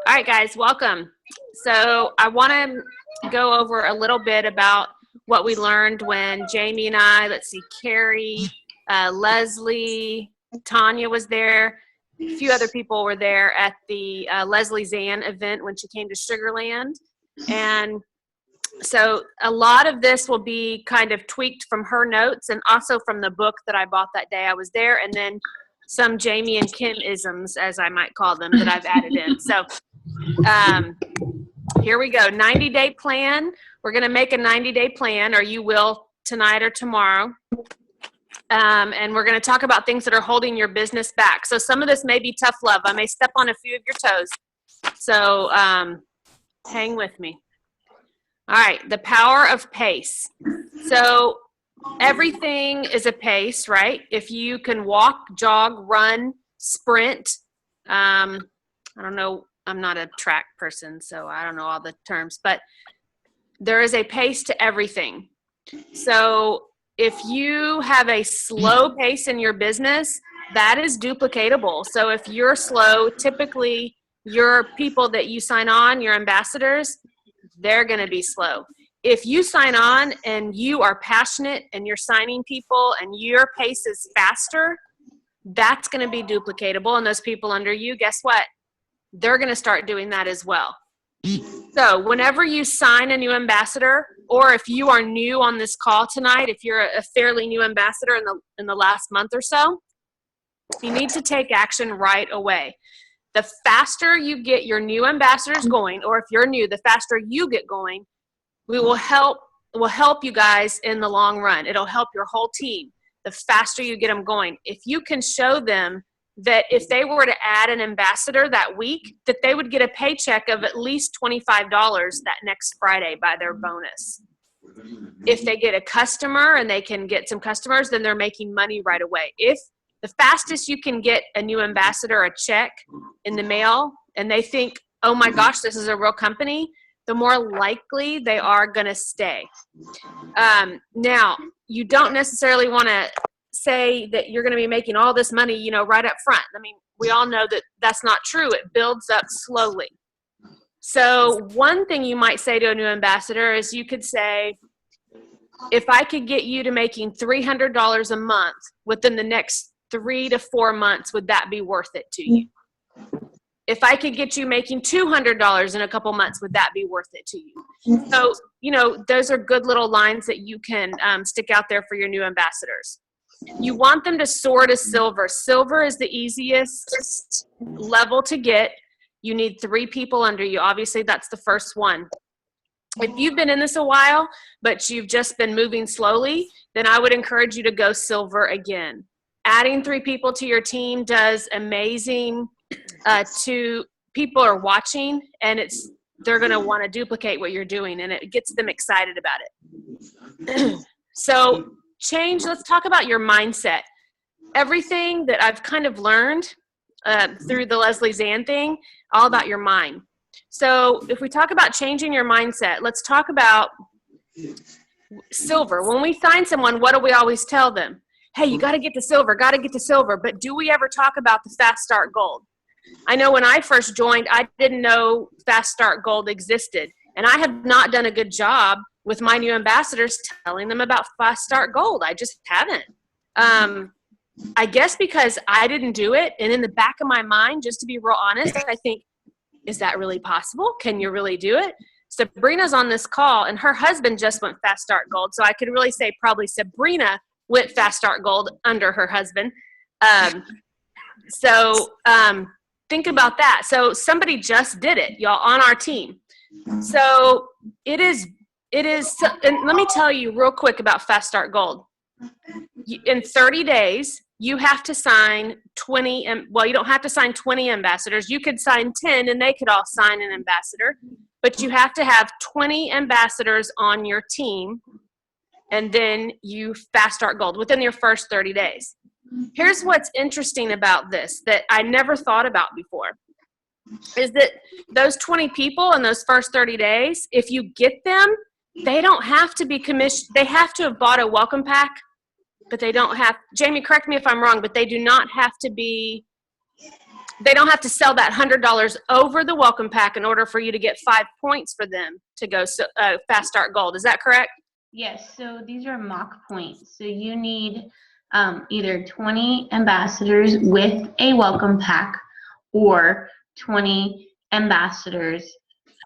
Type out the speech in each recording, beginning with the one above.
All right, guys, welcome. So I want to go over a little bit about what we learned when Jamie and I, Carrie, Leslie, Tanya was there. A few other people were there at the Leslie Zan event when she came to Sugarland. And so a lot of this will be kind of tweaked from her notes and also from the book that I bought that day I was there, and then some Jamie and Kim isms, as I might call them, that I've added in. So here we go. 90-day plan. We're going to make a 90-day plan, or you will tonight or tomorrow. And we're going to talk about things that are holding your business back. So some of this may be tough love. I may step on a few of your toes. So hang with me. All right. The power of pace. So everything is a pace, right? If you can walk, jog, run, sprint. I don't know. I'm not a track person, so I don't know all the terms, but there is a pace to everything. So if you have a slow pace in your business, that is duplicatable. So if you're slow, typically your people that you sign on, your ambassadors, they're going to be slow. If you sign on and you are passionate and you're signing people and your pace is faster, that's going to be duplicatable. And those people under you, guess what? They're going to start doing that as well. So whenever you sign a new ambassador, or if you are new on this call tonight, if you're a fairly new ambassador in the last month or so, you need to take action right away. The faster you get your new ambassadors going, or if you're new, the faster you get going, will help you guys in the long run. It'll help your whole team. The faster you get them going. If you can show them that if they were to add an ambassador that week, that they would get a paycheck of at least $25 that next Friday by their bonus. If they get a customer and they can get some customers, then they're making money right away. If the fastest you can get a new ambassador a check in the mail and they think, oh my gosh, this is a real company, the more likely they are going to stay. Now, you don't necessarily want to say that you're going to be making all this money, right up front. I mean, we all know that that's not true. It builds up slowly. So one thing you might say to a new ambassador is you could say, if I could get you to making $300 a month within the next 3 to 4 months, would that be worth it to you? If I could get you making $200 in a couple months, would that be worth it to you? So, those are good little lines that you can stick out there for your new ambassadors. You want them to soar to silver. Silver is the easiest level to get. You need 3 people under you. Obviously, that's the first one. If you've been in this a while, but you've just been moving slowly, then I would encourage you to go silver again. Adding 3 people to your team does amazing. People are watching, and they're going to want to duplicate what you're doing, and it gets them excited about it. So let's talk about your mindset. Everything that I've kind of learned through the Leslie Zan thing, all about your mind. So if we talk about changing your mindset, let's talk about silver. When we sign someone, what do we always tell them? Hey, you got to get to silver, But do we ever talk about the Fast Start Gold? I know when I first joined, I didn't know Fast Start Gold existed. And I have not done a good job with my new ambassadors telling them about Fast Start Gold. I just haven't. I guess because I didn't do it. And in the back of my mind, just to be real honest, I think, is that really possible? Can you really do it? Sabrina's on this call, and her husband just went Fast Start Gold. So I could really say probably Sabrina went Fast Start Gold under her husband. Think about that. So somebody just did it, y'all, on our team. So it is, and let me tell you real quick about Fast Start Gold. In 30 days, you have to sign 20, you don't have to sign 20 ambassadors. You could sign 10 and they could all sign an ambassador, but you have to have 20 ambassadors on your team, and then you Fast Start Gold within your first 30 days. Here's what's interesting about this that I never thought about before, is that those 20 people in those first 30 days, if you get them, they don't have to be commissioned. They have to have bought a welcome pack, but they don't have, Jamie, correct me if I'm wrong, but they do not have to be they don't have to sell that $100 over the welcome pack in order for you to get 5 points for them to go Fast Start Gold. Is that correct? Yes, so these are mock points. So you need either 20 ambassadors with a welcome pack or 20 ambassadors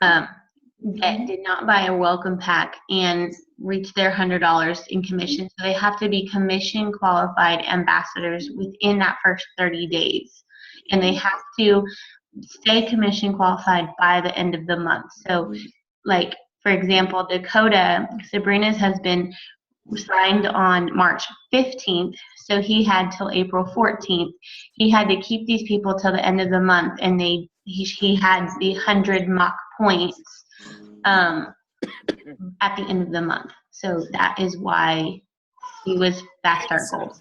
that did not buy a welcome pack and reach their $100 in commission. So they have to be commission qualified ambassadors within that first 30 days. And they have to stay commission qualified by the end of the month. So like, for example, Dakota, Sabrina's husband, signed on March 15th, so he had till April 14th. He had to keep these people till the end of the month, and he had the 100 mock points at the end of the month. So that is why he was Fast Start Gold.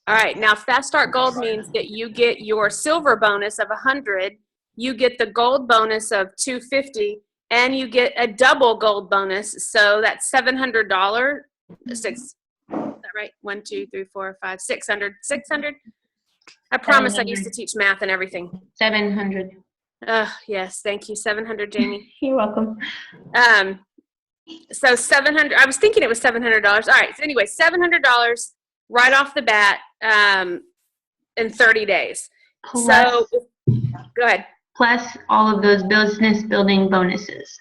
All right, now Fast Start Gold means that you get your silver bonus of 100, you get the gold bonus of 250, and you get a double gold bonus. So that's $700. Is that right? 1, 2, 3, 4, 5, 600. 600. I promise 700. I used to teach math and everything. 700. Yes, thank you. 700, Jamie. You're welcome. So 700. I was thinking it was $700. All right. So anyway, $700 right off the bat in 30 days. Plus, so go ahead. Plus all of those business building bonuses.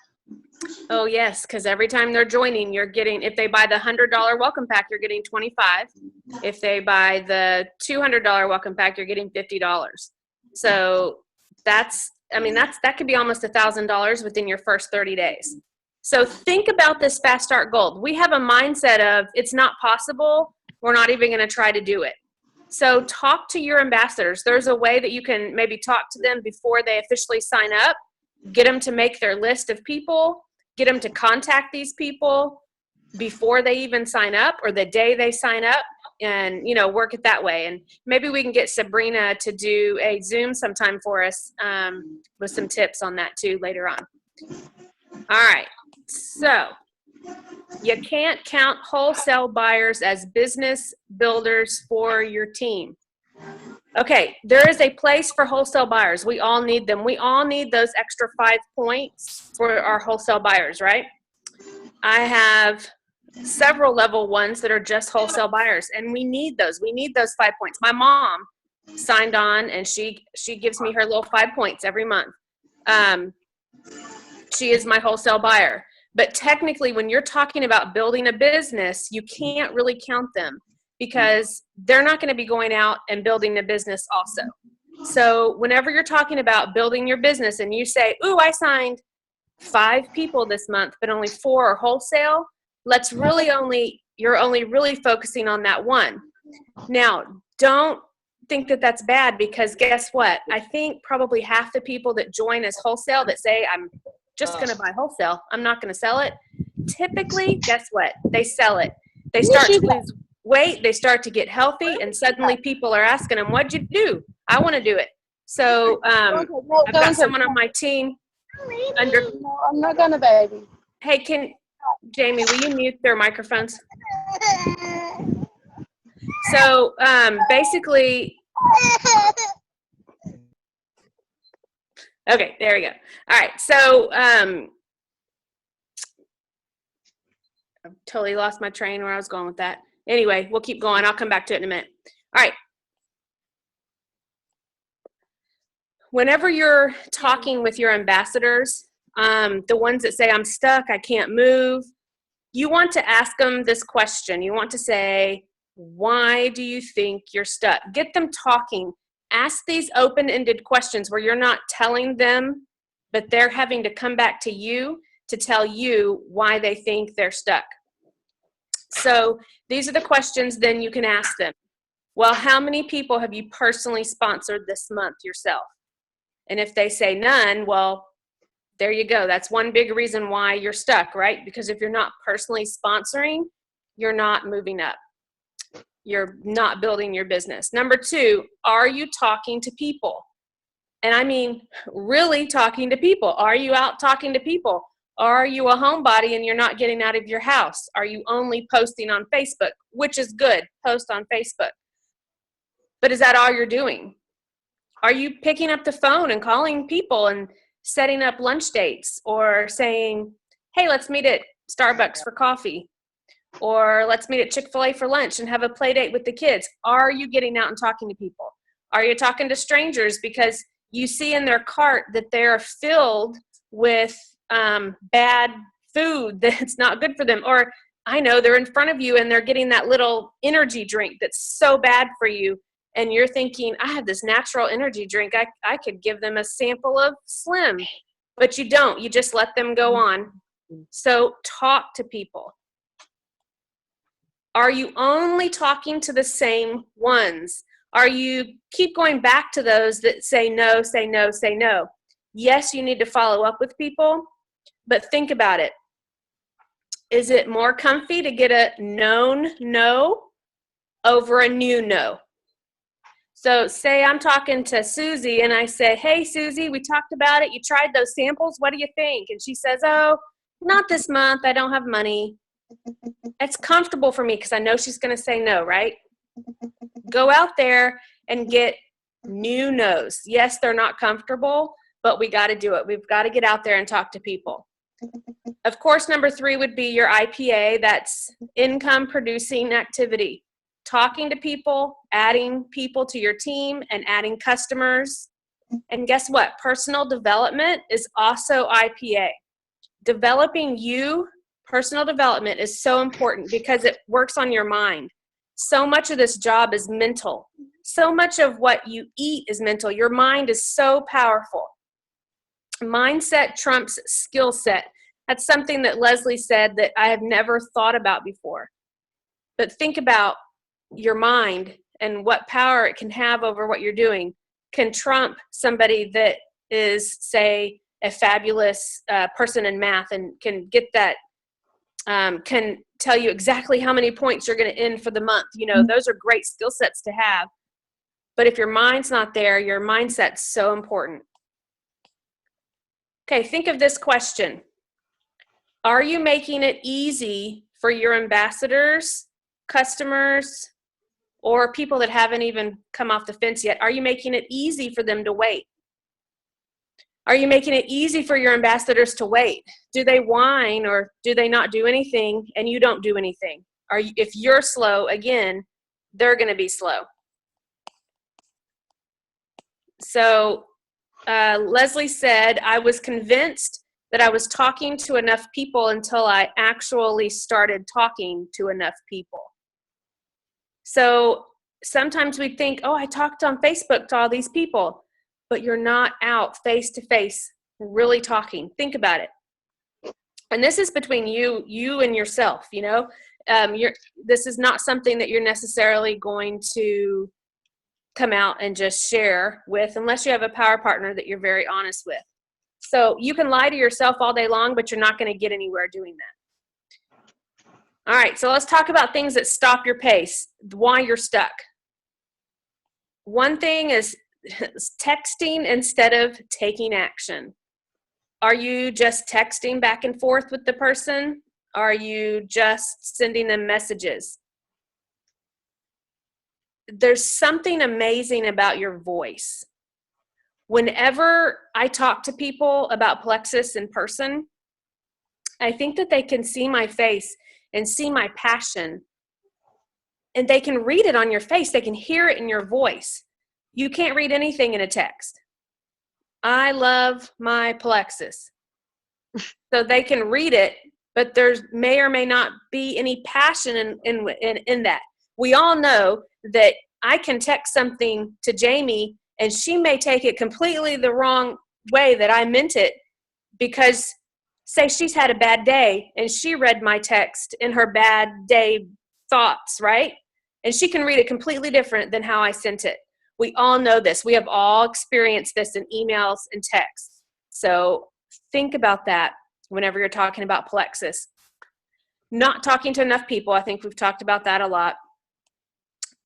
Oh yes, because every time they're joining, you're getting, if they buy the $100 welcome pack, you're getting 25. If they buy the $200 welcome pack, you're getting $50. So that could be almost $1,000 within your first 30 days. So think about this Fast Start Gold. We have a mindset of it's not possible. We're not even going to try to do it. So talk to your ambassadors. There's a way that you can maybe talk to them before they officially sign up. Get them to make their list of people. Get them to contact these people before they even sign up or the day they sign up, and work it that way. And maybe we can get Sabrina to do a Zoom sometime for us with some tips on that too later on. All right, so you can't count wholesale buyers as business builders for your team. Okay, there is a place for wholesale buyers. We all need them. We all need those extra 5 points for our wholesale buyers, right? I have several level ones that are just wholesale buyers, and we need those. We need those 5 points. My mom signed on, and she gives me her little 5 points every month. She is my wholesale buyer. But technically, when you're talking about building a business, you can't really count them, because they're not going to be going out and building a business also. So whenever you're talking about building your business and you say, ooh, I signed 5 people this month, but only 4 are wholesale, you're only really focusing on that one. Now, don't think that that's bad, because guess what? I think probably half the people that join as wholesale that say, I'm just going to buy wholesale, I'm not going to sell it. Typically, guess what? They sell it. They start to lose weight, they start to get healthy, and suddenly people are asking them, what'd you do? I want to do it. So I've got someone on my team No, I'm not gonna, baby. Hey, Jamie, will you mute their microphones? So basically, okay, there we go. All right, so I've totally lost my train where I was going with that. Anyway, we'll keep going. I'll come back to it in a minute. All right. Whenever you're talking with your ambassadors, the ones that say, I'm stuck, I can't move, you want to ask them this question. You want to say, why do you think you're stuck? Get them talking. Ask these open-ended questions where you're not telling them, but they're having to come back to you to tell you why they think they're stuck. So these are the questions then you can ask them. Well, how many people have you personally sponsored this month yourself? And if they say none, well, there you go. That's one big reason why you're stuck, right? Because if you're not personally sponsoring, you're not moving up. You're not building your business. Number 2, are you talking to people? And I mean, really talking to people. Are you out talking to people? Are you a homebody and you're not getting out of your house? Are you only posting on Facebook? Which is good, post on Facebook. But is that all you're doing? Are you picking up the phone and calling people and setting up lunch dates, or saying, hey, let's meet at Starbucks for coffee, or let's meet at Chick-fil-A for lunch and have a play date with the kids? Are you getting out and talking to people? Are you talking to strangers because you see in their cart that they're filled with bad food that's not good for them? Or I know they're in front of you and they're getting that little energy drink that's so bad for you. And you're thinking, I have this natural energy drink. I could give them a sample of Slim. But you don't. You just let them go on. So talk to people. Are you only talking to the same ones? Are you keep going back to those that say no, say no, say no? Yes, you need to follow up with people, but think about it. Is it more comfy to get a known no over a new no? So say I'm talking to Susie and I say, hey, Susie, we talked about it. You tried those samples. What do you think? And she says, oh, not this month. I don't have money. It's comfortable for me because I know she's going to say no, right? Go out there and get new no's. Yes, they're not comfortable, but we got to do it. We've got to get out there and talk to people. Of course, number 3 would be your IPA. That's income producing activity. Talking to people, adding people to your team, and adding customers. And guess what? Personal development is also IPA. Developing you, personal development, is so important because it works on your mind. So much of this job is mental. So much of what you eat is mental. Your mind is so powerful. Mindset trumps skill set. That's something that Leslie said that I have never thought about before. But think about your mind and what power it can have over what you're doing. Can trump somebody that is, say, a fabulous person in math and can get that, can tell you exactly how many points you're going to end for the month. You know, those are great skill sets to have. But if your mind's not there, your mindset's so important. Okay, think of this question. Are you making it easy for your ambassadors, customers, or people that haven't even come off the fence yet? Are you making it easy for them to wait? Are you making it easy for your ambassadors to wait? Do they whine or do they not do anything and you don't do anything? If you're slow, again, they're going to be slow. So Leslie said, I was convinced that I was talking to enough people until I actually started talking to enough people. So sometimes we think, oh, I talked on Facebook to all these people, but you're not out face to face really talking. Think about it. And this is between you and yourself, you know. This is not something that you're necessarily going to come out and just share with unless you have a power partner that you're very honest with. So you can lie to yourself all day long, but you're not going to get anywhere doing that. All right, so let's talk about things that stop your pace, why you're stuck. One thing is texting instead of taking action. Are you just texting back and forth with the person? Are you just sending them messages? There's something amazing about your voice. Whenever I talk to people about Plexus in person, I think that they can see my face and see my passion. And they can read it on your face. They can hear it in your voice. You can't read anything in a text. I love my Plexus. So they can read it, but there may or may not be any passion in that. We all know that I can text something to Jamie and she may take it completely the wrong way that I meant it, because say she's had a bad day and she read my text in her bad day thoughts, right? And she can read it completely different than how I sent it. We all know this. We have all experienced this in emails and texts. So think about that whenever you're talking about Plexus. Not talking to enough people. I think we've talked about that a lot.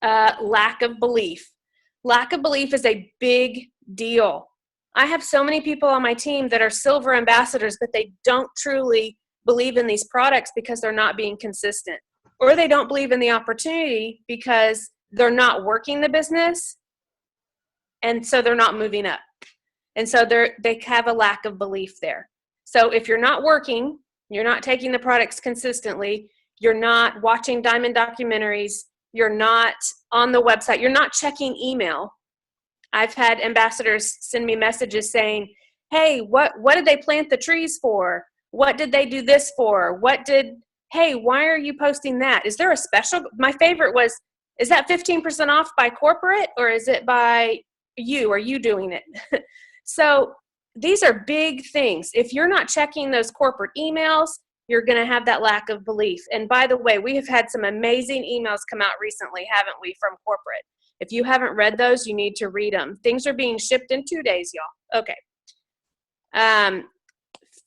Lack of belief. Lack of belief is a big deal. I have so many people on my team that are silver ambassadors, but they don't truly believe in these products because they're not being consistent. Or they don't believe in the opportunity because they're not working the business And so they're not moving up. And so they have a lack of belief there. So if you're not working, you're not taking the products consistently, you're not watching diamond documentaries, you're not on the website, you're not checking email. I've had ambassadors send me messages saying, hey, what did they plant the trees for? What did they do this for? Hey, why are you posting that? Is there a special? My favorite was, is that 15% off by corporate, or is it by you? Are you doing it? So these are big things. If you're not checking those corporate emails, you're going to have that lack of belief. And by the way, we have had some amazing emails come out recently, haven't we, from corporate? If you haven't read those, you need to read them. Things are being shipped in 2 days, y'all. Okay.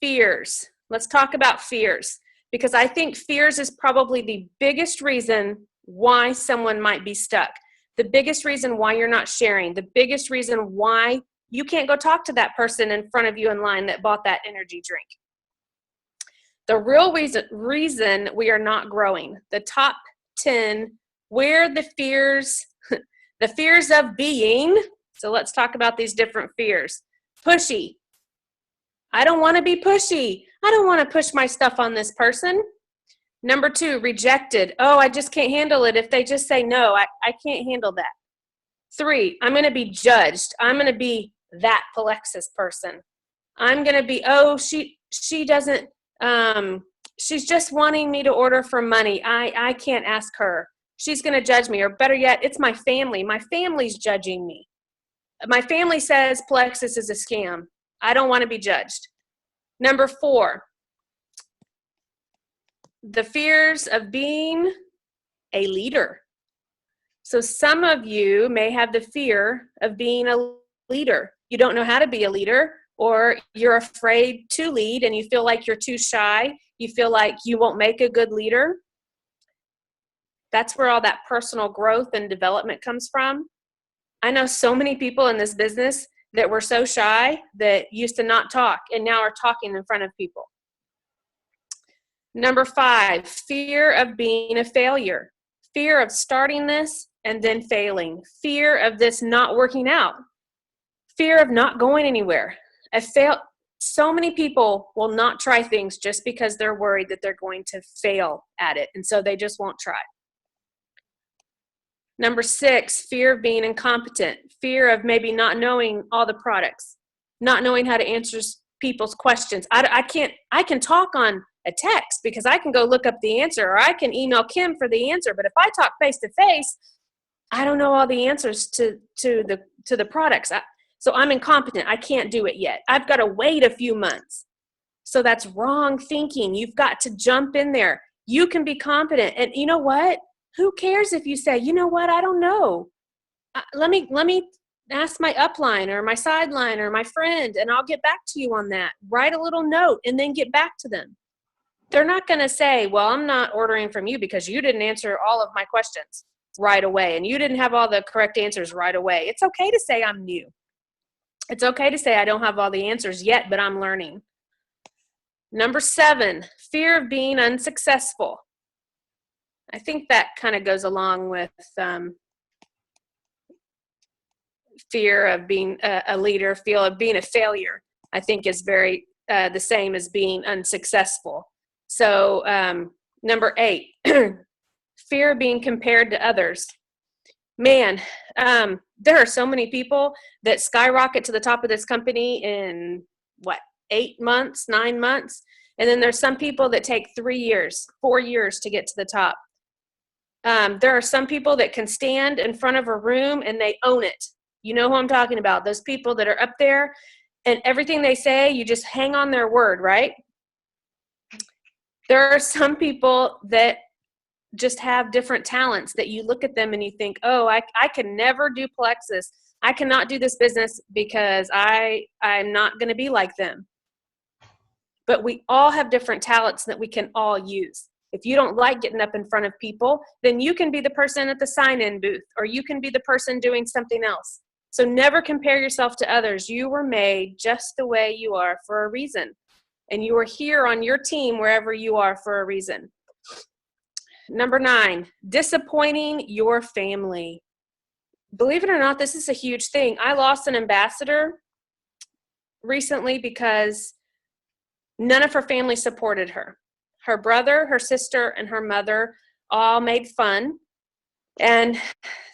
Fears. Let's talk about fears, because I think fears is probably the biggest reason why someone might be stuck. The biggest reason why you're not sharing. The biggest reason why you can't go talk to that person in front of you in line that bought that energy drink. The real reason we are not growing. The top 10, where the fears, the fears of being. So let's talk about these different fears. Pushy. I don't want to be pushy. I don't want to push my stuff on this person. Number 2, rejected. Oh, I just can't handle it. If they just say no, I can't handle that. 3, I'm going to be judged. I'm going to be that Plexus person. I'm going to be, oh, she doesn't, she's just wanting me to order for money. I can't ask her. She's going to judge me. Or better yet, it's my family. My family's judging me. My family says Plexus is a scam. I don't want to be judged. Number 4, the fears of being a leader. So some of you may have the fear of being a leader. You don't know how to be a leader, or you're afraid to lead and you feel like you're too shy. You feel like you won't make a good leader. That's where all that personal growth and development comes from. I know so many people in this business that were so shy that used to not talk and now are talking in front of people. Number 5, fear of being a failure. Fear of starting this and then failing. Fear of this not working out. Fear of not going anywhere. So many people will not try things just because they're worried that they're going to fail at it, and so they just won't try. Number 6, fear of being incompetent. Fear of maybe not knowing all the products, not knowing how to answer people's questions. I can talk on a text because I can go look up the answer, or I can email Kim for the answer. But if I talk face to face, I don't know all the answers to the products. So I'm incompetent. I can't do it yet. I've got to wait a few months. So that's wrong thinking. You've got to jump in there. You can be competent. And you know what? Who cares if you say, you know what, I don't know. Let me ask my upline or my sideline or my friend, and I'll get back to you on that. Write a little note and then get back to them. They're not going to say, well, I'm not ordering from you because you didn't answer all of my questions right away and you didn't have all the correct answers right away. It's okay to say I'm new. It's okay to say I don't have all the answers yet, but I'm learning. Number 7, fear of being unsuccessful. I think that kind of goes along with fear of being a leader, feel of being a failure. I think is very the same as being unsuccessful. So number 8, fear of being compared to others. Man, there are so many people that skyrocket to the top of this company in 8 months, 9 months. And then there's some people that take 3 years, 4 years to get to the top. There are some people that can stand in front of a room and they own it. You know who I'm talking about. Those people that are up there and everything they say, you just hang on their word, right? There are some people that just have different talents that you look at them and you think, oh, I can never do Plexus. I cannot do this business because I'm not going to be like them. But we all have different talents that we can all use. If you don't like getting up in front of people, then you can be the person at the sign-in booth, or you can be the person doing something else. So never compare yourself to others. You were made just the way you are for a reason. And you are here on your team wherever you are for a reason. Number 9, disappointing your family. believe it or not, this is a huge thing. I lost an ambassador recently because none of her family supported her. Her brother, her sister, and her mother all made fun and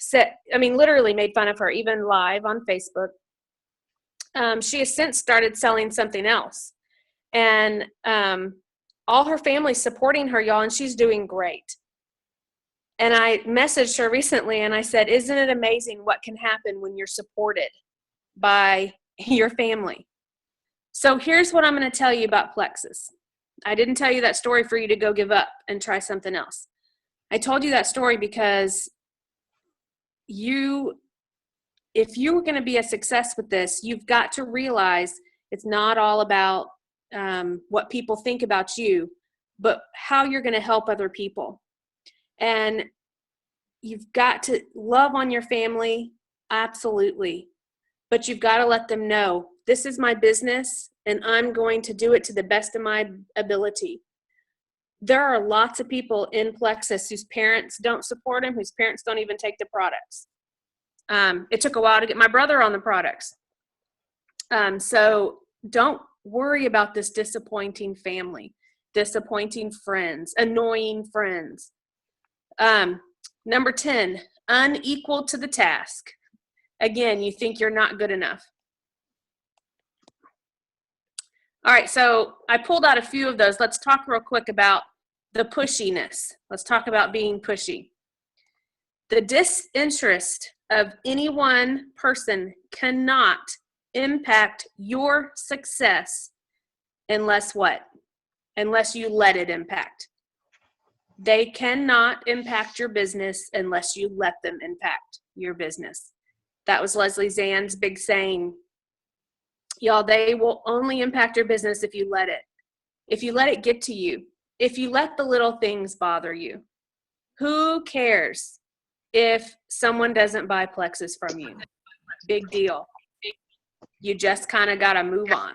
said, literally made fun of her, even live on Facebook. She has since started selling something else. And all her family's supporting her, y'all, and she's doing great. And I messaged her recently and I said, isn't it amazing what can happen when you're supported by your family? So here's what I'm going to tell you about Plexus. I didn't tell you that story for you to go give up and try something else. I told you that story because if you were going to be a success with this, you've got to realize it's not all about what people think about you, but how you're going to help other people. And you've got to love on your family, absolutely. But you've got to let them know, this is my business and I'm going to do it to the best of my ability. There are lots of people in Plexus whose parents don't support them, whose parents don't even take the products. It took a while to get my brother on the products. So don't worry about this disappointing family, disappointing friends, annoying friends. Number 10, unequal to the task. Again, you think you're not good enough. All right, so I pulled out a few of those. Let's talk real quick about the pushiness. Let's talk about being pushy. The disinterest of any one person cannot impact your success unless what? Unless you let it impact. They cannot impact your business unless you let them impact your business. That was Leslie Zann's big saying. Y'all, they will only impact your business if you let it. If you let it get to you. If you let the little things bother you. Who cares if someone doesn't buy Plexus from you? Big deal. You just kind of got to move on.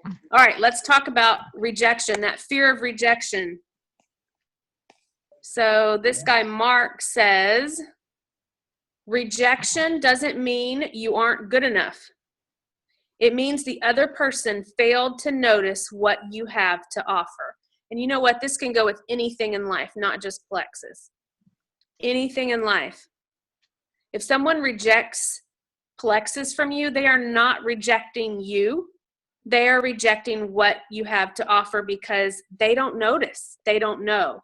All right, let's talk about rejection, that fear of rejection. So this guy, Mark, says, rejection doesn't mean you aren't good enough. It means the other person failed to notice what you have to offer. And you know what? This can go with anything in life, not just Plexus. Anything in life. If someone rejects Plexus from you, they are not rejecting you. They are rejecting what you have to offer because they don't notice. They don't know.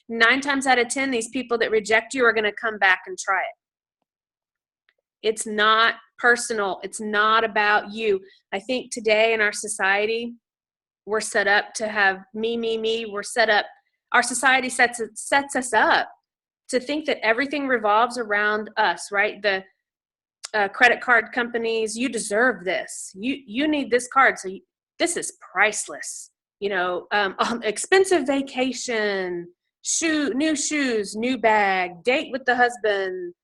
9 times out of 10, these people that reject you are going to come back and try it. It's not personal. It's not about you. I think today in our society, we're set up to have me. We're set up. Our society sets us up to think that everything revolves around us, right? The credit card companies, you deserve this. You need this card. So this is priceless. Expensive vacation, new shoes, new bag, date with the husband.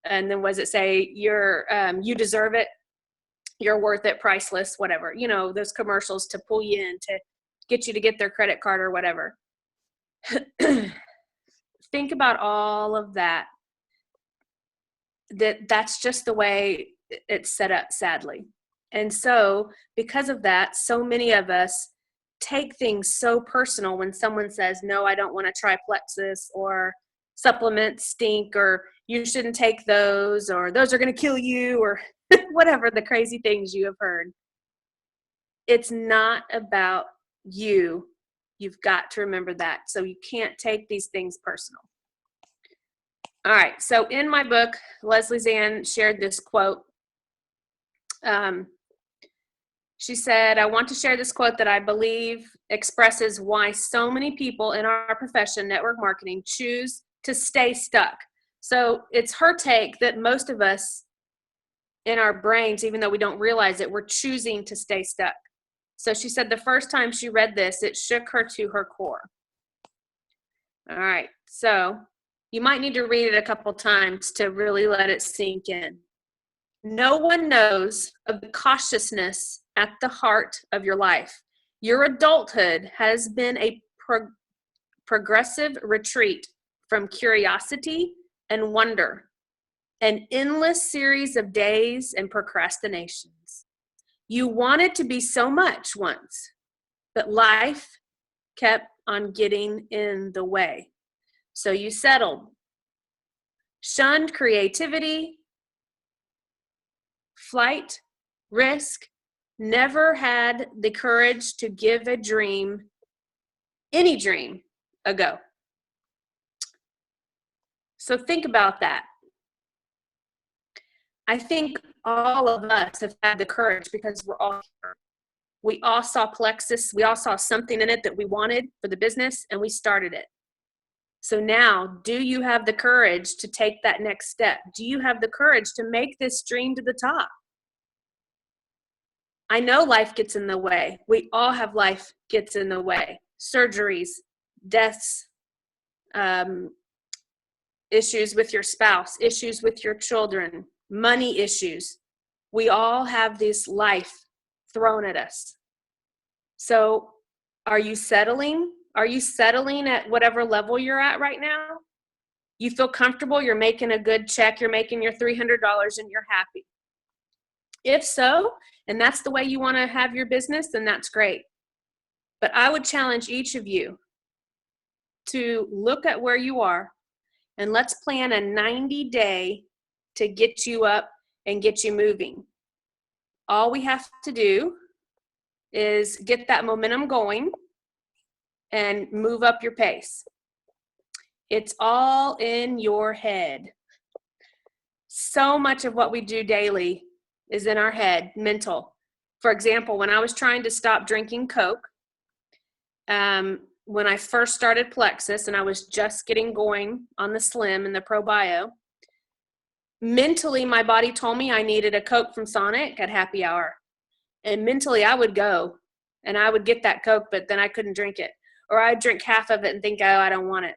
And then what does it say? You deserve it. You're worth it, priceless, whatever. Those commercials to pull you in, to get you to get their credit card or whatever. Think about all of that. That's just the way it's set up, sadly. And so because of that, so many of us take things so personal when someone says, no, I don't want to try Plexus, or supplements stink, or you shouldn't take those, or those are going to kill you, or whatever the crazy things you have heard. It's not about you. You've got to remember that. So you can't take these things personal. All right. So in my book, Leslie Zann shared this quote. She said, I want to share this quote that I believe expresses why so many people in our profession, network marketing, choose to stay stuck. So it's her take that most of us in our brains, even though we don't realize it, we're choosing to stay stuck. So she said the first time she read this, it shook her to her core. All right. So you might need to read it a couple times to really let it sink in. No one knows of the cautiousness at the heart of your life. Your adulthood has been a progressive retreat from curiosity and wonder. an endless series of days and procrastinations. You wanted to be so much once, but life kept on getting in the way. So you settled, shunned creativity, flight, risk, never had the courage to give a dream, any dream, a go. So think about that. I think all of us have had the courage because we're all here. We all saw Plexus. We all saw something in it that we wanted for the business, and we started it. So now, do you have the courage to take that next step? Do you have the courage to make this dream to the top? I know life gets in the way. We all have life gets in the way. Surgeries, deaths, issues with your spouse, issues with your children, money issues. We all have this life thrown at us. So are you settling? Are you settling at whatever level you're at right now? You feel comfortable, you're making a good check, you're making your $300 and you're happy. If so, and that's the way you want to have your business, then that's great. But I would challenge each of you to look at where you are and let's plan a 90-day to get you up and get you moving. All we have to do is get that momentum going and move up your pace. It's all in your head. So much of what we do daily is in our head, mental. For example, when I was trying to stop drinking Coke, when I first started Plexus and I was just getting going on the Slim and the Pro Bio, mentally my body told me I needed a Coke from Sonic at happy hour. And mentally I would go and I would get that Coke, but then I couldn't drink it. Or I'd drink half of it and think, oh, I don't want it.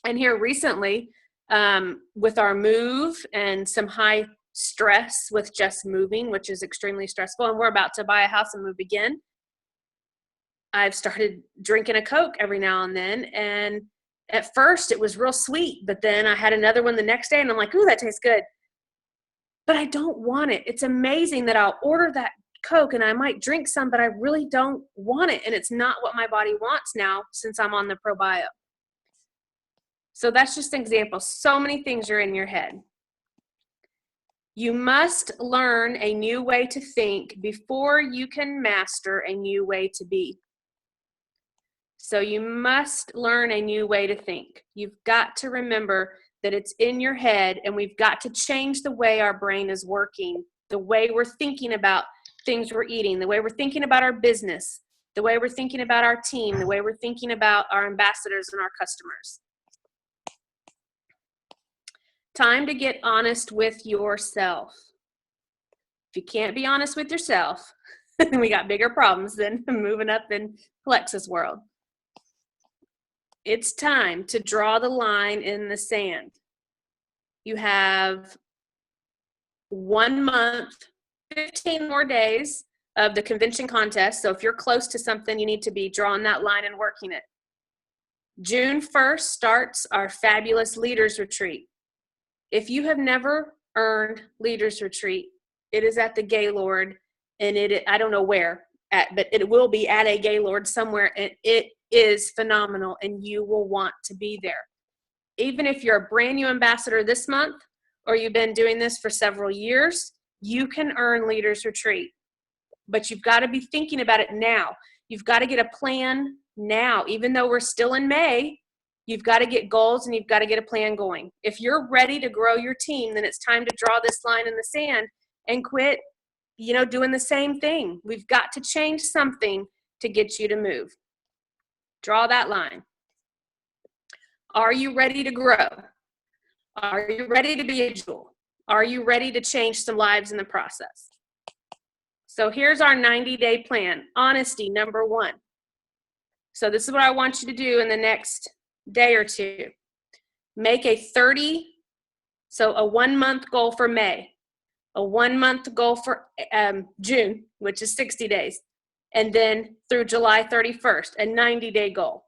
And here recently, with our move and some high stress with just moving, which is extremely stressful, and we're about to buy a house and move again, I've started drinking a Coke every now and then. And at first it was real sweet, but then I had another one the next day and I'm like, ooh, that tastes good. But I don't want it. It's amazing that I'll order that Coke and I might drink some, but I really don't want it. And it's not what my body wants now since I'm on the Pro Bio. So that's just an example. So many things are in your head. You must learn a new way to think before you can master a new way to be. So you must learn a new way to think. You've got to remember that it's in your head, and we've got to change the way our brain is working, the way we're thinking about things we're eating, the way we're thinking about our business, the way we're thinking about our team, the way we're thinking about our ambassadors and our customers. Time to get honest with yourself. If you can't be honest with yourself, we got bigger problems than moving up in Plexus world. It's time to draw the line in the sand. You have 1 month, 15 more days of the convention contest. So if you're close to something, you need to be drawing that line and working it. June 1st starts our fabulous leaders retreat. If you have never earned leaders retreat, it is at the Gaylord, and I don't know where, but it will be at a Gaylord somewhere, and it is phenomenal, and you will want to be there. Even if you're a brand new ambassador this month, or you've been doing this for several years, you can earn leaders retreat. But you've got to be thinking about it now. You've got to get a plan now. Even though we're still in May, you've got to get goals and you've got to get a plan going. If you're ready to grow your team, then it's time to draw this line in the sand and quit, doing the same thing. We've got to change something to get you to move. Draw that line. Are you ready to grow? Are you ready to be a jewel? Are you ready to change some lives in the process? So here's our 90-day plan. Honesty, number 1. So this is what I want you to do in the next day or two. Make a 1-month goal for May, a 1-month goal for June, which is 60 days, and then through July 31st, a 90-day goal.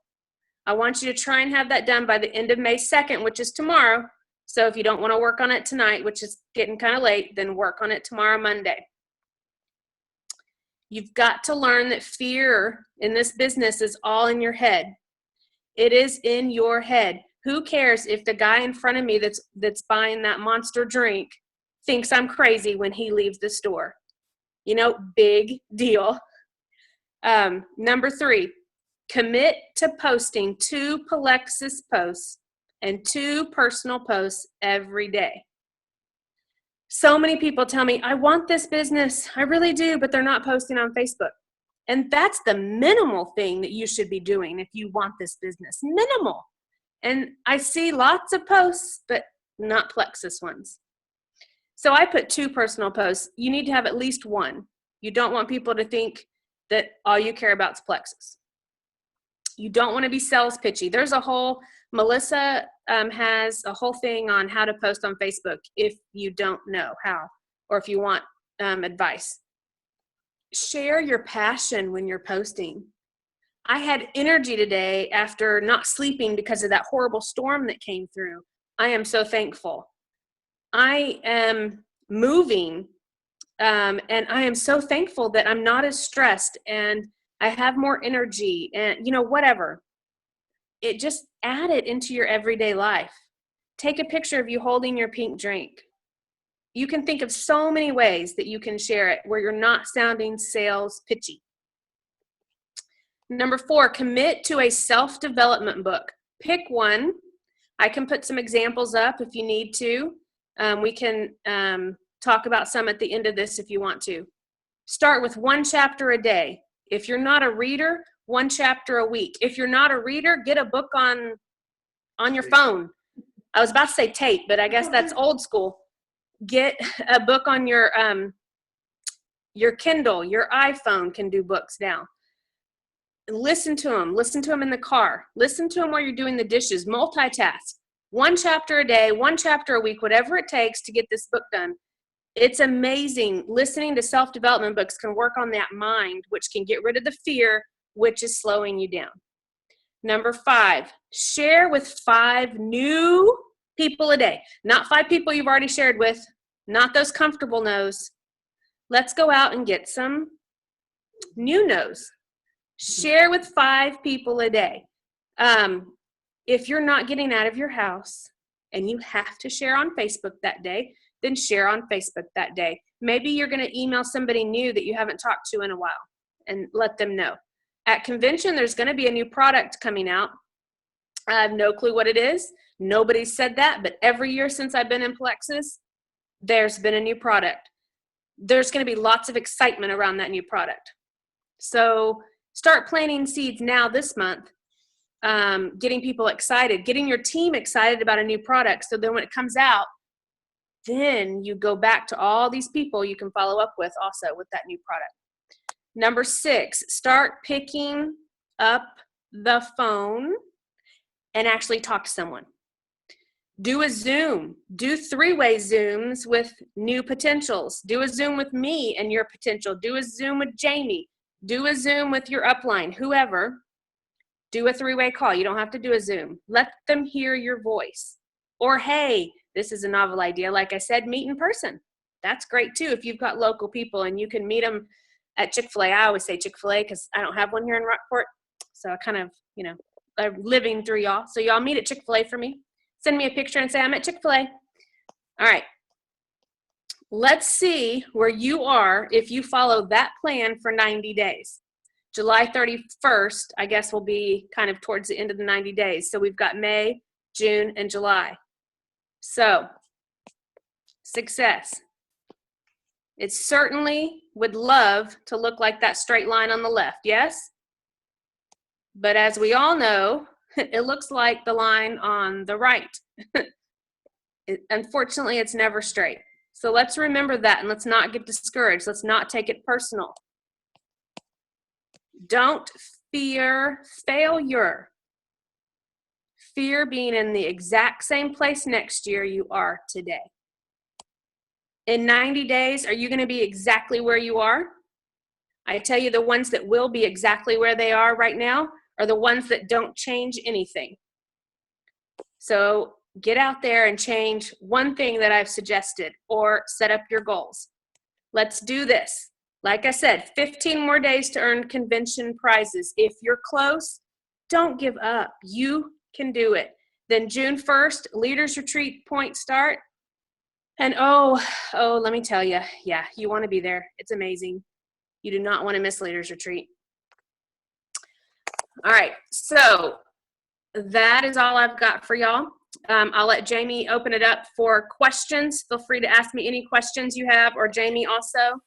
I want you to try and have that done by the end of May 2nd, which is tomorrow, So if you don't want to work on it tonight, which is getting kind of late, then work on it tomorrow, Monday. You've got to learn that fear in this business is all in your head. It is in your head. Who cares if the guy in front of me that's buying that Monster drink thinks I'm crazy when he leaves the store? You know, big deal. Number 3, commit to posting 2 Plexus posts and 2 personal posts every day. So many people tell me, I want this business. I really do, but they're not posting on Facebook. And that's the minimal thing that you should be doing if you want this business. Minimal. And I see lots of posts, but not Plexus ones. So I put 2 personal posts. You need to have at least 1. You don't want people to think that all you care about is Plexus. You don't want to be sales pitchy. There's a whole, Melissa has a whole thing on how to post on Facebook if you don't know how, or if you want advice. Share your passion when you're posting. I had energy today after not sleeping because of that horrible storm that came through. I am so thankful. I am moving, and I am so thankful that I'm not as stressed and I have more energy and, you know, whatever. It just add it into your everyday life. Take a picture of you holding your pink drink. You can think of so many ways that you can share it where you're not sounding sales pitchy. Number 4, commit to a self-development book. Pick one. I can put some examples up if you need to. We can talk about some at the end of this if you want to. Start with 1 chapter a day. If you're not a reader, 1 chapter a week. If you're not a reader, get a book on your phone. I was about to say tape, but I guess that's old school. Get a book on your Kindle. Your iPhone can do books now. Listen to them. Listen to them in the car. Listen to them while you're doing the dishes. Multitask. 1 chapter a day, 1 chapter a week, whatever it takes to get this book done. It's amazing. Listening to self-development books can work on that mind, which can get rid of the fear, which is slowing you down. Number 5, share with 5 new people a day. Not 5 people you've already shared with, not those comfortable no's. Let's go out and get some new no's. Share with 5 people a day. If you're not getting out of your house and you have to share on Facebook that day, then share on Facebook that day. Maybe you're going to email somebody new that you haven't talked to in a while and let them know. At convention, there's going to be a new product coming out. I have no clue what it is. Nobody's said that, but every year since I've been in Plexus, there's been a new product. There's going to be lots of excitement around that new product. So start planting seeds now this month, getting people excited, getting your team excited about a new product. So then when it comes out, then you go back to all these people you can follow up with also with that new product. Number 6, start picking up the phone and actually talk to someone. Do a Zoom. Do 3-way Zooms with new potentials. Do a Zoom with me and your potential. Do a Zoom with Jamie. Do a Zoom with your upline, whoever. Do a 3-way call. You don't have to do a Zoom. Let them hear your voice. Or, hey, this is a novel idea. Like I said, meet in person. That's great too if you've got local people and you can meet them at Chick-fil-A. I always say Chick-fil-A because I don't have one here in Rockport. So I kind of, I'm living through y'all. So y'all meet at Chick-fil-A for me. Send me a picture and say I'm at Chick-fil-A. All right. Let's see where you are if you follow that plan for 90 days. July 31st, I guess, will be kind of towards the end of the 90 days. So we've got May, June, and July. So, success. It certainly would love to look like that straight line on the left, yes? But as we all know, it looks like the line on the right. Unfortunately, it's never straight. So let's remember that and let's not get discouraged. Let's not take it personal. Don't fear failure. Fear being in the exact same place next year you are today. In 90 days, are you going to be exactly where you are? I tell you, the ones that will be exactly where they are right now are the ones that don't change anything. So get out there and change one thing that I've suggested or set up your goals. Let's do this. Like I said, 15 more days to earn convention prizes. If you're close, don't give up. You can do it. Then June 1st, Leaders Retreat point start. And let me tell you, yeah, you want to be there. It's amazing. You do not want to miss Leaders Retreat. All right, so that is all I've got for y'all. I'll let Jamie open it up for questions. Feel free to ask me any questions you have, or Jamie also.